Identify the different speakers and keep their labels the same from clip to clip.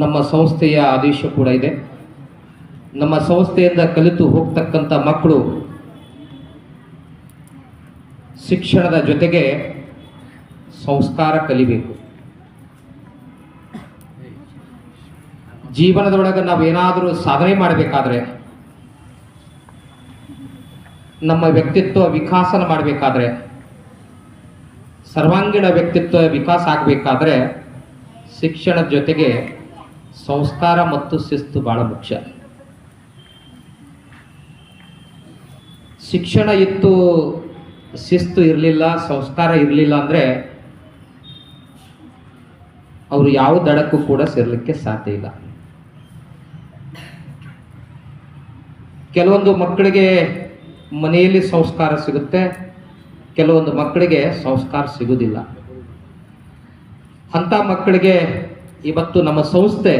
Speaker 1: ನಮ್ಮ ಸಂಸ್ಥೆಯ ಆದೇಶ ಕೂಡ ಇದೆ. ನಮ್ಮ ಸಂಸ್ಥೆಯಿಂದ ಕಲಿತು ಹೋಗ್ತಕ್ಕಂಥ ಮಕ್ಕಳು ಶಿಕ್ಷಣದ ಜೊತೆಗೆ ಸಂಸ್ಕಾರ ಕಲಿಬೇಕು. ಜೀವನದೊಳಗೆ ನಾವು ಏನಾದರೂ ಸಾಧನೆ ಮಾಡಬೇಕಾದ್ರೆ, ನಮ್ಮ ವ್ಯಕ್ತಿತ್ವ ವಿಕಾಸನ ಮಾಡಬೇಕಾದ್ರೆ, ಸರ್ವಾಂಗೀಣ ವ್ಯಕ್ತಿತ್ವ ವಿಕಾಸ ಆಗಬೇಕಾದ್ರೆ ಶಿಕ್ಷಣದ ಜೊತೆಗೆ ಸಂಸ್ಕಾರ ಮತ್ತು ಶಿಸ್ತು ಬಹಳ ಮುಖ್ಯ. ಶಿಕ್ಷಣ ಇತ್ತು, ಶಿಸ್ತು ಇರಲಿಲ್ಲ, ಸಂಸ್ಕಾರ ಇರಲಿಲ್ಲ ಅಂದರೆ ಅವರು ಯಾವ ದಡಕ್ಕೂ ಕೂಡ ಸೇರಲಿಕ್ಕೆ ಸಾಧ್ಯ ಇಲ್ಲ. ಕೆಲವೊಂದು ಮಕ್ಕಳಿಗೆ ಮನೆಯಲ್ಲಿ ಸಂಸ್ಕಾರ ಸಿಗುತ್ತೆ, ಕೆಲವೊಂದು ಮಕ್ಕಳಿಗೆ ಸಂಸ್ಕಾರ ಸಿಗುವುದಿಲ್ಲ. ಅಂಥ ಮಕ್ಕಳಿಗೆ ಇವತ್ತು ನಮ್ಮ ಸಂಸ್ಥೆ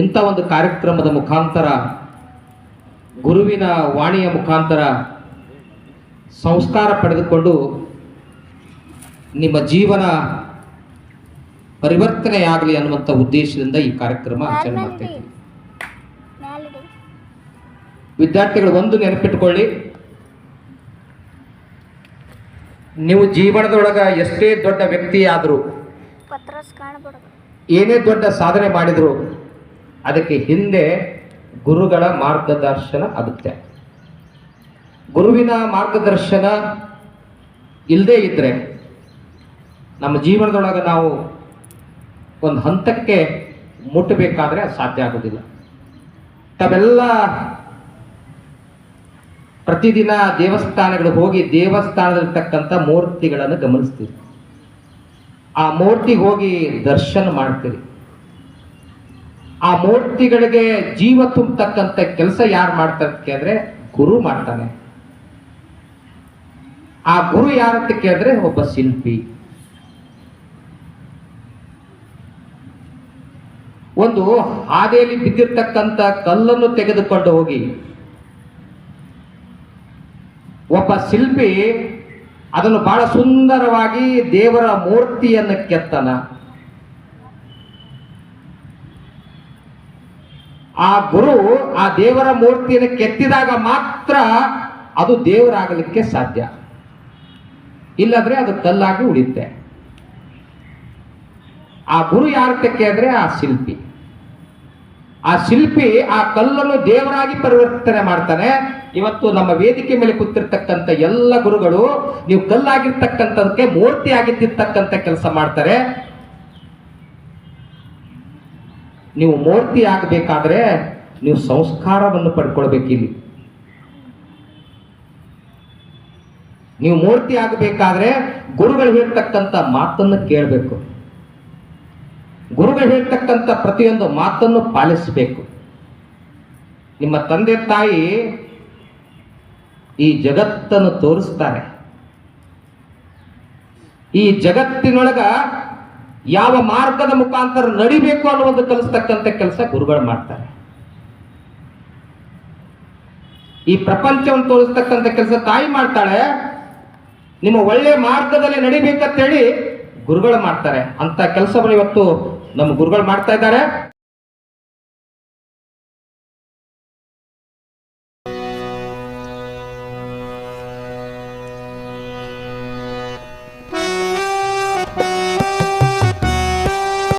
Speaker 1: ಇಂಥ ಒಂದು ಕಾರ್ಯಕ್ರಮದ ಮುಖಾಂತರ, ಗುರುವಿನ ವಾಣಿಯ ಮುಖಾಂತರ ಸಂಸ್ಕಾರ ಪಡೆದುಕೊಂಡು ನಿಮ್ಮ ಜೀವನ ಪರಿವರ್ತನೆಯಾಗಲಿ ಅನ್ನುವಂಥ ಉದ್ದೇಶದಿಂದ ಈ ಕಾರ್ಯಕ್ರಮ ಆಚರಣೆ ಮಾಡ್ತಾ ಇದ್ದೀವಿ. ವಿದ್ಯಾರ್ಥಿಗಳು ಒಂದು ನೆನಪಿಟ್ಟುಕೊಳ್ಳಿ, ನೀವು ಜೀವನದೊಳಗ ಎಷ್ಟೇ ದೊಡ್ಡ ವ್ಯಕ್ತಿ ಆದರೂ, ಏನೇ ದೊಡ್ಡ ಸಾಧನೆ ಮಾಡಿದ್ರು ಅದಕ್ಕೆ ಹಿಂದೆ ಗುರುಗಳ ಮಾರ್ಗದರ್ಶನ ಆಗುತ್ತೆ. ಗುರುವಿನ ಮಾರ್ಗದರ್ಶನ ಇಲ್ಲದೇ ಇದ್ರೆ ನಮ್ಮ ಜೀವನದೊಳಗೆ ನಾವು ಒಂದು ಹಂತಕ್ಕೆ ಮುಟ್ಟಬೇಕಾದ್ರೆ ಅದು ಸಾಧ್ಯ ಆಗೋದಿಲ್ಲ. ತಾವೆಲ್ಲ ಪ್ರತಿದಿನ ದೇವಸ್ಥಾನಗಳಿಗೆ ಹೋಗಿ ದೇವಸ್ಥಾನದಲ್ಲಿರ್ತಕ್ಕಂಥ ಮೂರ್ತಿಗಳನ್ನು ಗಮನಿಸ್ತೀರಿ. ಆ ಮೂರ್ತಿಗೆ ಹೋಗಿ ದರ್ಶನ ಮಾಡ್ತೀರಿ. ಆ ಮೂರ್ತಿಗಳಿಗೆ ಜೀವ ತುಂಬತಕ್ಕಂಥ ಕೆಲಸ ಯಾರು ಮಾಡ್ತಾರೆ ಕೇಳಿದ್ರೆ ಗುರು ಮಾಡ್ತಾನೆ. ಆ ಗುರು ಯಾರಂತ ಕೇಳಿದ್ರೆ ಒಬ್ಬ ಶಿಲ್ಪಿ. ಒಂದು ಹಾದಿಯಲ್ಲಿ ಬಿದ್ದಿರ್ತಕ್ಕಂಥ ಕಲ್ಲನ್ನು ತೆಗೆದುಕೊಂಡು ಹೋಗಿ ಒಬ್ಬ ಶಿಲ್ಪಿ ಅದನ್ನು ಬಹಳ ಸುಂದರವಾಗಿ ದೇವರ ಮೂರ್ತಿಯನ್ನು ಕೆತ್ತನ. ಆ ಗುರು ಆ ದೇವರ ಮೂರ್ತಿಯನ್ನು ಕೆತ್ತಿದಾಗ ಮಾತ್ರ ಅದು ದೇವರಾಗಲಿಕ್ಕೆ ಸಾಧ್ಯ, ಇಲ್ಲದ್ರೆ ಅದು ಕಲ್ಲಾಗಿ ಉಳಿಯುತ್ತೆ. ಆ ಗುರು ಯಾರಕ್ಕೆ ಕೇಳಿದ್ರೆ ಆ ಶಿಲ್ಪಿ. ಆ ಶಿಲ್ಪಿ ಆ ಕಲ್ಲನ್ನು ದೇವರಾಗಿ ಪರಿವರ್ತನೆ ಮಾಡ್ತಾನೆ. ಇವತ್ತು ನಮ್ಮ ವೇದಿಕೆ ಮೇಲೆ ಕೂತಿರ್ತಕ್ಕಂಥ ಎಲ್ಲ ಗುರುಗಳು ನೀವು ಕಲ್ಲಾಗಿರ್ತಕ್ಕಂಥದಕ್ಕೆ ಮೂರ್ತಿ ಆಗಿರ್ತಕ್ಕಂಥ ಕೆಲಸ ಮಾಡ್ತಾರೆ. ನೀವು ಮೂರ್ತಿ ಆಗಬೇಕಾದ್ರೆ ನೀವು ಸಂಸ್ಕಾರವನ್ನು ಪಡ್ಕೊಳ್ಬೇಕಿಲ್ಲಿ. ನೀವು ಮೂರ್ತಿ ಆಗಬೇಕಾದ್ರೆ ಗುರುಗಳು ಹೇಳ್ತಕ್ಕಂಥ ಮಾತನ್ನು ಕೇಳಬೇಕು. ಗುರುಗಳು ಹೇಳ್ತಕ್ಕಂಥ ಪ್ರತಿಯೊಂದು ಮಾತನ್ನು ಪಾಲಿಸಬೇಕು. ನಿಮ್ಮ ತಂದೆ ತಾಯಿ ಈ ಜಗತ್ತನ್ನು ತೋರಿಸ್ತಾರೆ. ಈ ಜಗತ್ತಿನೊಳಗ ಯಾವ ಮಾರ್ಗದ ಮುಖಾಂತರ ನಡಿಬೇಕು ಅನ್ನುವುದು ಕಲಿಸ್ತಕ್ಕಂಥ ಕೆಲಸ ಗುರುಗಳು ಮಾಡ್ತಾರೆ. ಈ ಪ್ರಪಂಚವನ್ನು ತೋರಿಸ್ತಕ್ಕಂಥ ಕೆಲಸ ತಾಯಿ ಮಾಡ್ತಾಳೆ. ನಿಮ್ಮ ಒಳ್ಳೆ ಮಾರ್ಗದಲ್ಲಿ ನಡಿಬೇಕಂತೇಳಿ ಗುರುಗಳು ಮಾಡ್ತಾರೆ. ಅಂತ ಕೆಲಸವನ್ನು ಇವತ್ತು ನಮ್ಮ ಗುರುಗಳು ಮಾಡ್ತಾ ಇದ್ದಾರೆ.